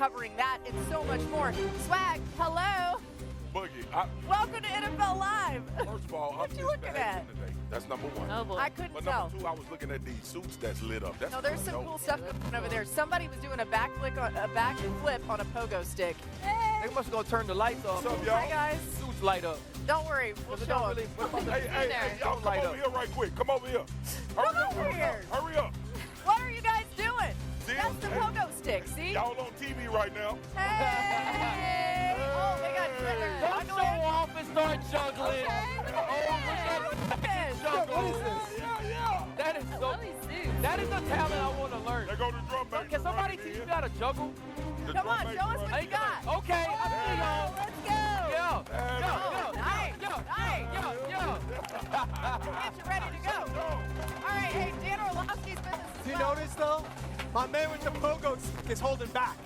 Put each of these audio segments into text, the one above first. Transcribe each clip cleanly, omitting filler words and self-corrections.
covering that and so much more. Swag, hello. Boogie, Welcome to NFL Live. first of all, What I'm you looking at? today. That's number one. Oh, boy. I couldn't But tell. number two, I was looking at these suits that's lit up. That's No, there's some cool stuff going on over there. Somebody was doing a backflip on a pogo stick. They must go turn the lights off. What's up, y'all? Hi, guys. Suits light up. Don't worry. We'll It show don't them. really, Hey, y'all come over here right quick. Come over here. Come over here. Hurry up. What are you guys doing? See? That's the Hey. pogo stick, see? Y'all on TV right now. Hey! Oh, they got triggered. Don't show off and start juggling. What is this? Yeah. That is so. That is a talent I want to learn. There go the drum major. Can somebody running teach in. me how to juggle? The Come drum on, major show us running what you in. got. Okay, I see y'all. Let's go. Yeah. Oh, nice. Yeah. Get you ready to go. All right, hey, Dan Orlovsky's business as Do you well. notice though? My man with the pogo stick is holding back.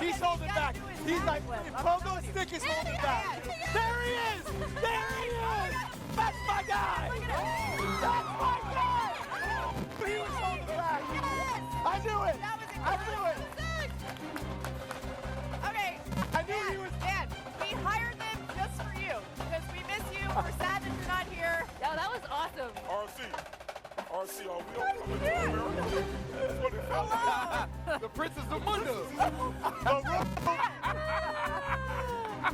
He's holding back. He's like, if pogo stick is holding back. There he is! There he is! That's my guy! That's my guy! He was holding back. I knew it! That was I knew it! Okay, I knew he was. Dan, we hired them just for you because we miss you. We're sad that you're not here. Yeah, that was awesome. RC, are we on coming to America? That's what it felt like. Hello. The Princess of Mundo.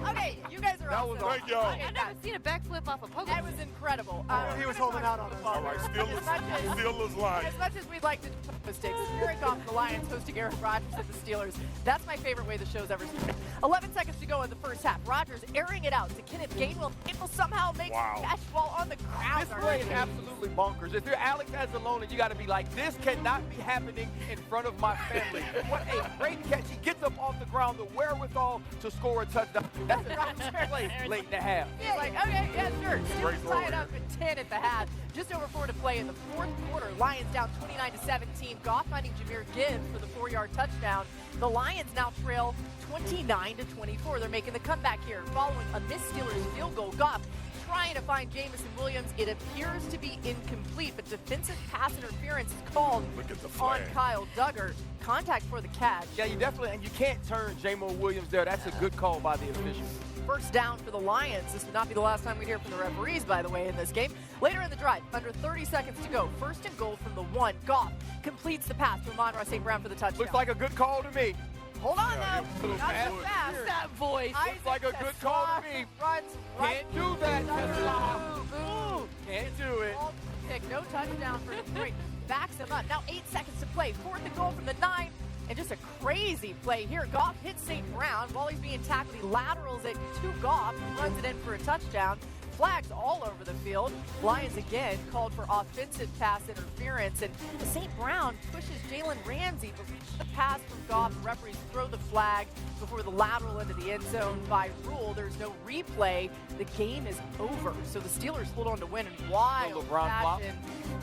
Okay, you guys are That was awesome. Thank y'all. I've never seen a backflip off a pogo. That was incredible. He was holding out on us. All right, Steelers lying. As much as we'd like to do mistakes, Eric off the Lions hosting Aaron Rodgers and the Steelers. That's my favorite way the show's ever started. 11 seconds to go in the first half. Rodgers airing it out to Kenneth Gainwell. Gainwell somehow makes Wow. the catch while on the ground. This play is absolutely bonkers. If you're Alex Anzalone, you got to be like, this cannot be happening in front of my family. What a great catch. He gets up off the ground, the wherewithal to score a touchdown. That's a Rodgers play late in the half. He's like, okay, yeah, sure. Great Steelers throw tie it up at 10 at the half. Just over 4 to play in the fourth quarter. Lions down 29-17. Goff finding Jahmyr Gibbs for the 4-yard touchdown. The Lions now trail 29-24. They're making the comeback here following a missed Steelers field goal. Goff trying to find Jamison Williams. It appears to be incomplete, but defensive pass interference is called Look at the on flag. Kyle Duggar. Contact for the catch. Yeah, you definitely, and you can't turn J-Mo Williams there. That's a good call by the officials. First down for the Lions. This would not be the last time we hear from the referees, by the way, in this game. Later in the drive, under 30 seconds to go. First and goal from the 1. Goff completes the pass to Amon-Ra St. Brown for the touchdown. Looks like a good call to me. Hold on, Yeah, though. he was Not fast. so fast. That voice. Isaac like a good call to me. Runs right. Can't do that, Tesla. Boo. Can't do it. Ball pick. No touchdown for Detroit. Backs him up. Now 8 seconds to play. Fourth and goal from the 9. And just a crazy play here. Goff hits St. Brown while he's being tackled. He laterals it to Goff, runs it in for a touchdown. Flags all over the field. Lions again called for offensive pass interference. And St. Brown pushes Jalen Ramsey before the pass from Goff. Referees throw the flag before the lateral into the end zone. By rule, there's no replay. The game is over. So the Steelers hold on to win in wild LeBron flop. fashion.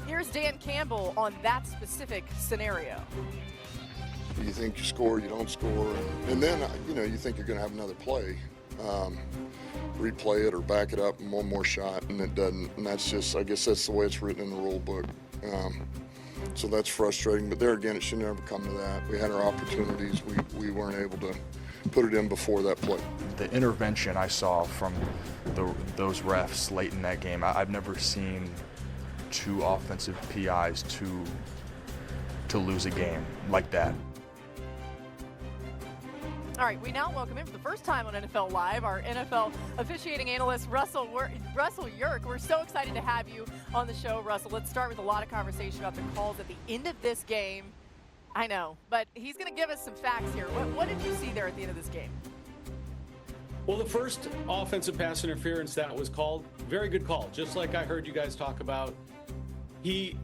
Here's Dan Campbell on that specific scenario. You think you score, you don't score, and then you think you're going to have another play, replay it or back it up and one more shot, and it doesn't. And that's just, I guess that's the way it's written in the rule book. So that's frustrating. But there again, it should never come to that. We had our opportunities. We weren't able to put it in before that play. The intervention I saw from those refs late in that game, I've never seen 2 offensive PIs to lose a game like that. All right, we now welcome in for the first time on NFL Live, our NFL officiating analyst, Russell Yerk. We're so excited to have you on the show, Russell. Let's start with a lot of conversation about the calls at the end of this game. I know, but he's going to give us some facts here. What did you see there at the end of this game? Well, the first offensive pass interference that was called, very good call, just like I heard you guys talk about. He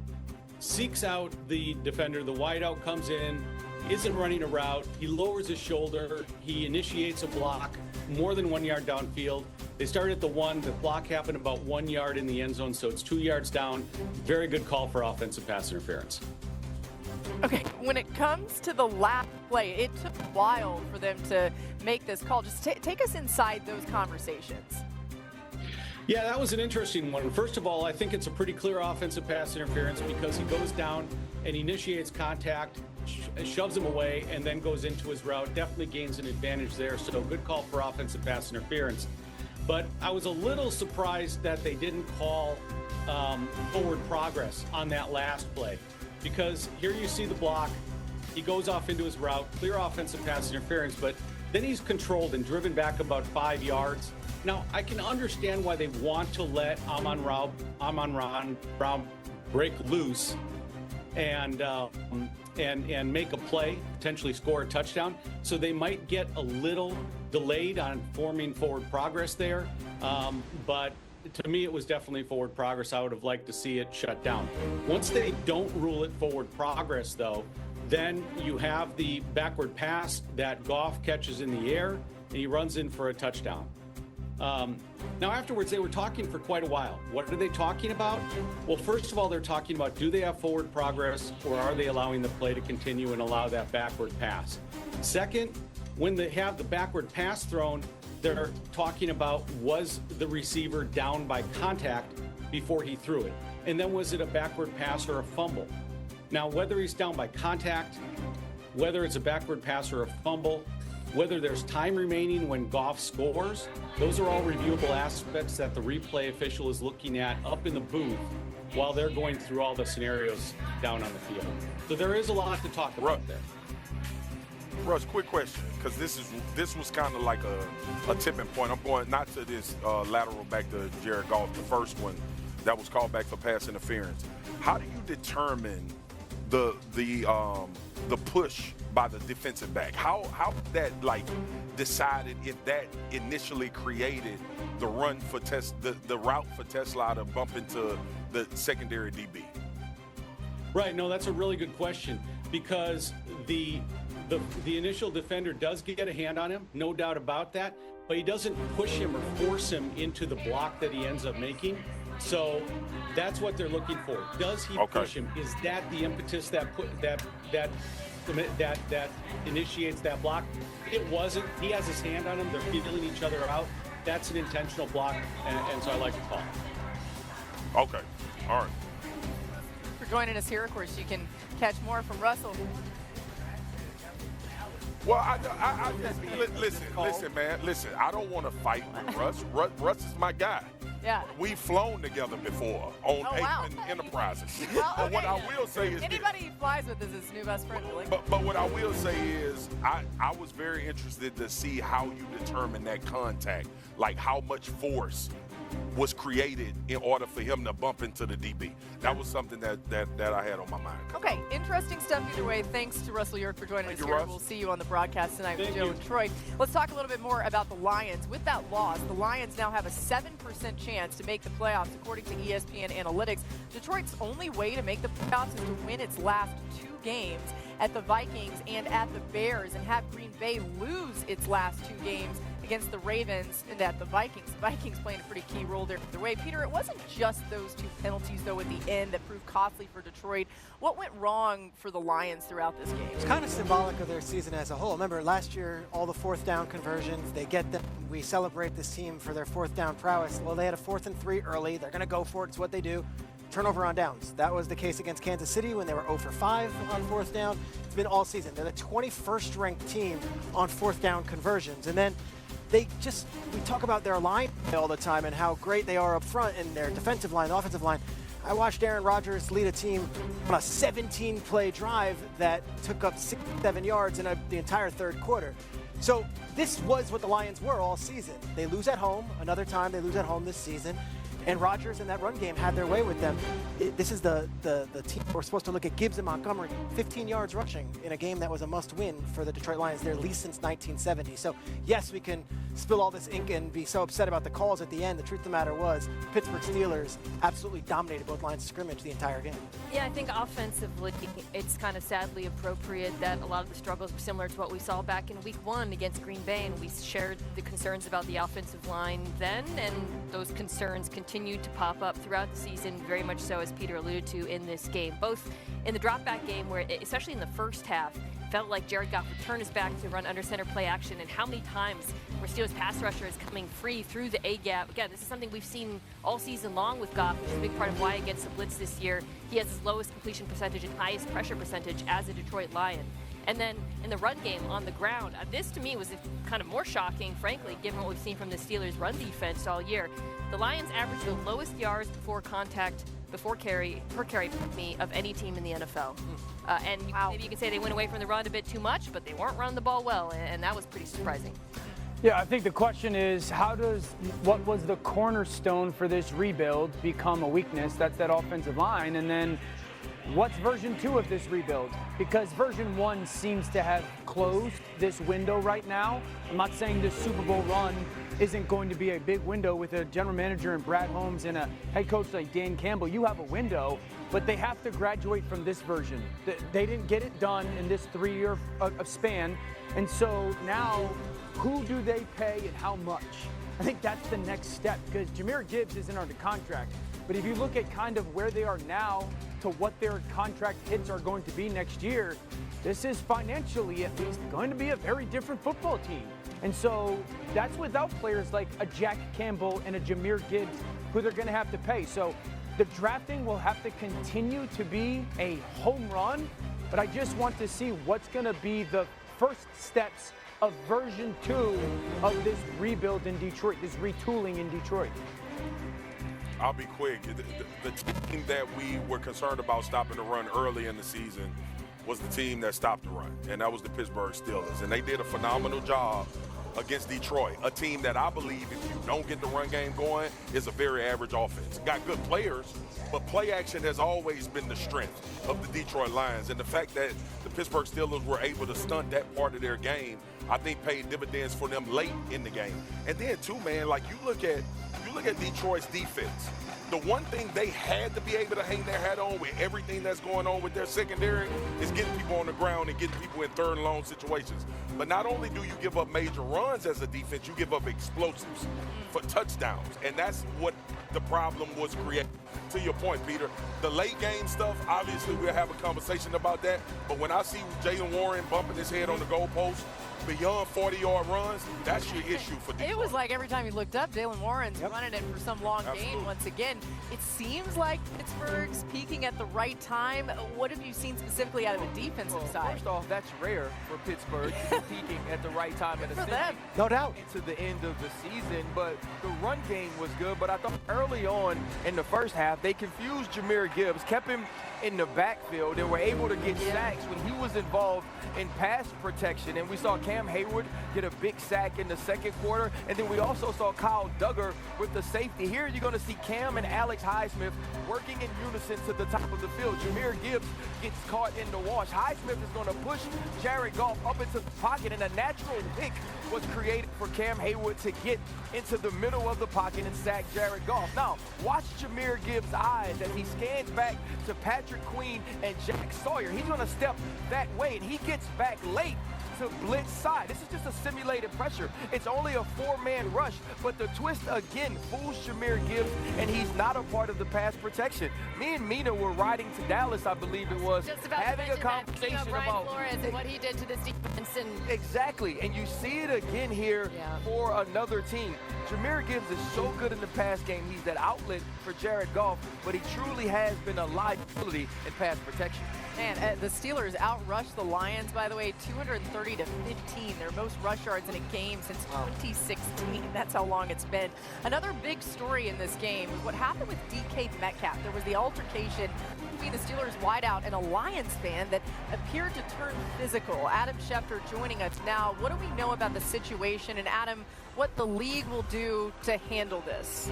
seeks out the defender, the wideout comes in, isn't running a route, he lowers his shoulder, he initiates a block more than 1 yard downfield. They started at the 1, the block happened about 1 yard in the end zone, so it's 2 yards down. Very good call for offensive pass interference. Okay, when it comes to the last play, it took a while for them to make this call. Just take us inside those conversations. Yeah, that was an interesting one. First of all, I think it's a pretty clear offensive pass interference because he goes down and he initiates contact, shoves him away, and then goes into his route. Definitely gains an advantage there. So good call for offensive pass interference. But I was a little surprised that they didn't call forward progress on that last play, because here you see the block. He goes off into his route, clear offensive pass interference, but then he's controlled and driven back about 5 yards. Now, I can understand why they want to let Amon-Ra Brown break loose and make a play, potentially score a touchdown. So they might get a little delayed on forming forward progress there. But to me, it was definitely forward progress. I would have liked to see it shut down. Once they don't rule it forward progress, though, then you have the backward pass that Goff catches in the air, and he runs in for a touchdown. Now, afterwards, they were talking for quite a while. What are they talking about? Well, first of all, they're talking about, do they have forward progress, or are they allowing the play to continue and allow that backward pass? Second, when they have the backward pass thrown, they're talking about, was the receiver down by contact before he threw it? And then was it a backward pass or a fumble? Now, whether he's down by contact, whether it's a backward pass or a fumble, whether there's time remaining when Goff scores, those are all reviewable aspects that the replay official is looking at up in the booth while they're going through all the scenarios down on the field. So there is a lot to talk about there. Russ, quick question, because this was kind of like a tipping point. I'm going not to this lateral back to Jared Goff, the first one that was called back for pass interference. How do you determine the push by the defensive back? How that decided if that initially created the run for the route for Tesla to bump into the secondary DB? Right. No, that's a really good question, because the initial defender does get a hand on him, no doubt about that, but he doesn't push him or force him into the block that he ends up making. So that's what they're looking for. Does he push him? Is that the impetus that initiates that block? It wasn't. He has his hand on him. They're feeling each other out. That's an intentional block, and so I like the call. Okay. All right. For joining us here, of course, you can catch more from Russell. Well, listen, man. Listen, I don't want to fight with Russ. Russ is my guy. Yeah. We've flown together before on Aikman Enterprises. Well, But what I will say is anybody he flies with is his new best friend. But what I will say is I was very interested to see how you determine that contact, like how much force was created in order for him to bump into the DB. That was something that I had on my mind. Okay, interesting stuff either way. Thanks to Russell York for joining us here. Russ. We'll see you on the broadcast tonight with Joe and Troy. Let's talk a little bit more about the Lions. With that loss, the Lions now have a 7% chance to make the playoffs, according to ESPN Analytics. Detroit's only way to make the playoffs is to win its last 2 games at the Vikings and at the Bears, and have Green Bay lose its last 2 games against the Ravens and at the Vikings. The Vikings playing a pretty key role there either way. Peter, it wasn't just those 2 penalties, though, at the end that proved costly for Detroit. What went wrong for the Lions throughout this game? It's kind of symbolic of their season as a whole. Remember, last year, all the 4th down conversions, they get them. We celebrate this team for their 4th down prowess. Well, they had a 4th and 3 early. They're going to go for it. It's what they do. Turnover on downs. That was the case against Kansas City when they were 0 for 5 on 4th down. It's been all season. They're the 21st ranked team on 4th down conversions. And then we talk about their line all the time and how great they are up front and their defensive line, offensive line. I watched Aaron Rodgers lead a team on a 17-play drive that took up 6-7 yards in the entire 3rd quarter. So this was what the Lions were all season. They lose at home. Another time they lose at home this season. And Rodgers in that run game had their way with them. This is the team we're supposed to look at. Gibbs and Montgomery, 15 yards rushing in a game that was a must-win for the Detroit Lions, their least since 1970. So, yes, we can spill all this ink and be so upset about the calls at the end. The truth of the matter was Pittsburgh Steelers absolutely dominated both lines of scrimmage the entire game. Yeah, I think offensively, it's kind of sadly appropriate that a lot of the struggles were similar to what we saw back in Week 1 against Green Bay, and we shared the concerns about the offensive line then, and those concerns continued to pop up throughout the season, very much so, as Peter alluded to, in this game. Both in the drop-back game, where especially in the first half, felt like Jared Goff would turn his back to run under center play action, and how many times where Steelers pass rusher is coming free through the A-gap. Again, this is something we've seen all season long with Goff, which is a big part of why against the blitz this year, he has his lowest completion percentage and highest pressure percentage as a Detroit Lion. And then in the run game on the ground, this to me was kind of more shocking, frankly, given what we've seen from the Steelers' run defense all year. The Lions averaged the lowest yards before contact, per carry of any team in the NFL. Maybe you can say they went away from the run a bit too much, but they weren't running the ball well, and that was pretty surprising. Yeah, I think the question is, what was the cornerstone for this rebuild become a weakness? That's that offensive line. And then what's version 2 of this rebuild? Because version 1 seems to have closed this window right now. I'm not saying this Super Bowl run isn't going to be a big window with a general manager in Brad Holmes and a head coach like Dan Campbell. You have a window, but they have to graduate from this version. They didn't get it done in this 3-year span. And so now, who do they pay and how much? I think that's the next step, because Jahmyr Gibbs isn't under contract. But if you look at kind of where they are now to what their contract hits are going to be next year, this is financially at least going to be a very different football team. And so that's without players like a Jack Campbell and a Jahmyr Gibbs who they're going to have to pay. So the drafting will have to continue to be a home run, but I just want to see what's going to be the first steps of version 2 of this rebuild in Detroit, this retooling in Detroit. I'll be quick. The team that we were concerned about stopping the run early in the season was the team that stopped the run, and that was the Pittsburgh Steelers. And they did a phenomenal job against Detroit, a team that I believe if you don't get the run game going is a very average offense. Got good players, but play action has always been the strength of the Detroit Lions. And the fact that the Pittsburgh Steelers were able to stunt that part of their game, I think paid dividends for them late in the game. And then too, man, like you look at Detroit's defense. The one thing they had to be able to hang their hat on with everything that's going on with their secondary is getting people on the ground and getting people in third and long situations. But not only do you give up major runs as a defense, you give up explosives for touchdowns. And that's what the problem was created. To your point, Peter, the late game stuff, obviously we'll have a conversation about that. But when I see Jaylen Warren bumping his head on the goalpost, beyond 40-yard runs, that's your issue for Detroit. It was like every time you looked up, Jaylen Warren's running it for some long gain once again. It seems like Pittsburgh's peaking at the right time. What have you seen specifically out of the defensive side? First off, that's rare for Pittsburgh peaking at the right time in the season. No doubt. Into the end of the season, but the run game was good. But I thought early on in the first half, they confused Jahmyr Gibbs, kept him in the backfield. They were able to get sacks when he was involved in pass protection. And we saw Cam Hayward get a big sack in the second quarter. And then we also saw Kyle Duggar with the safety. Here you're going to see Cam and Alex Highsmith working in unison to the top of the field. Jahmyr Gibbs gets caught in the wash. Highsmith is going to push Jared Goff up into the pocket, and a natural pick was created for Cam Hayward to get into the middle of the pocket and sack Jared Goff. Now, watch Jahmyr Gibbs' eyes as he scans back to Patrick Queen and Jack Sawyer. He's going to step that way, and he gets back late to blitz side. This is just a simulated pressure. It's only a 4-man rush, but the twist again fools Jahmyr Gibbs, and he's not a part of the pass protection. Me and Mina were riding to Dallas, I believe it was, having a conversation about Flores and what he did to this defense. And exactly, and you see it again here for another team. Jahmyr Gibbs is so good in the pass game. He's that outlet for Jared Goff, but he truly has been a liability in pass protection. Man, the Steelers outrushed the Lions, by the way, 230 to 15. Their most rush yards in a game since 2016. That's how long it's been. Another big story in this game was what happened with DK Metcalf. There was the altercation between the Steelers wideout and a Lions fan that appeared to turn physical. Adam Schefter joining us now. What do we know about the situation? And Adam, what the league will do to handle this?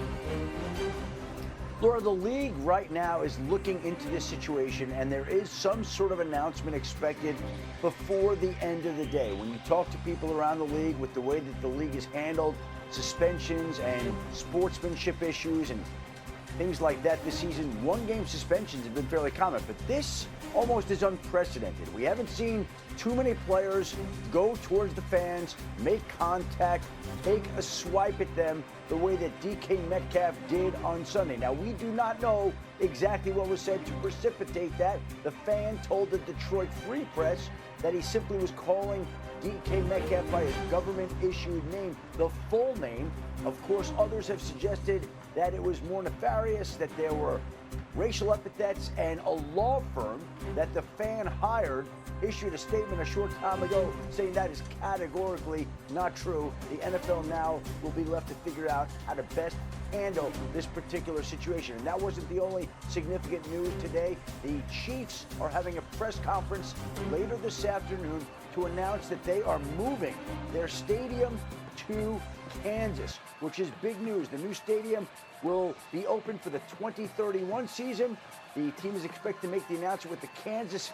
Laura, the league right now is looking into this situation, and there is some sort of announcement expected before the end of the day. When you talk to people around the league with the way that the league has handled suspensions and sportsmanship issues and things like that this season, one-game suspensions have been fairly common, but this almost is unprecedented. We haven't seen too many players go towards the fans, make contact, take a swipe at them the way that DK Metcalf did on Sunday. Now, we do not know exactly what was said to precipitate that. The fan told the Detroit Free Press that he simply was calling DK Metcalf by his government-issued name, the full name. Of course, others have suggested that it was more nefarious, that there were racial epithets, and a law firm that the fan hired issued a statement a short time ago saying that is categorically not true. The NFL now will be left to figure out how to best handle this particular situation. And that wasn't the only significant news today. The Chiefs are having a press conference later this afternoon to announce that they are moving their stadium to Kansas, which is big news. The new stadium will be open for the 2031 season. The team is expected to make the announcement with the Kansas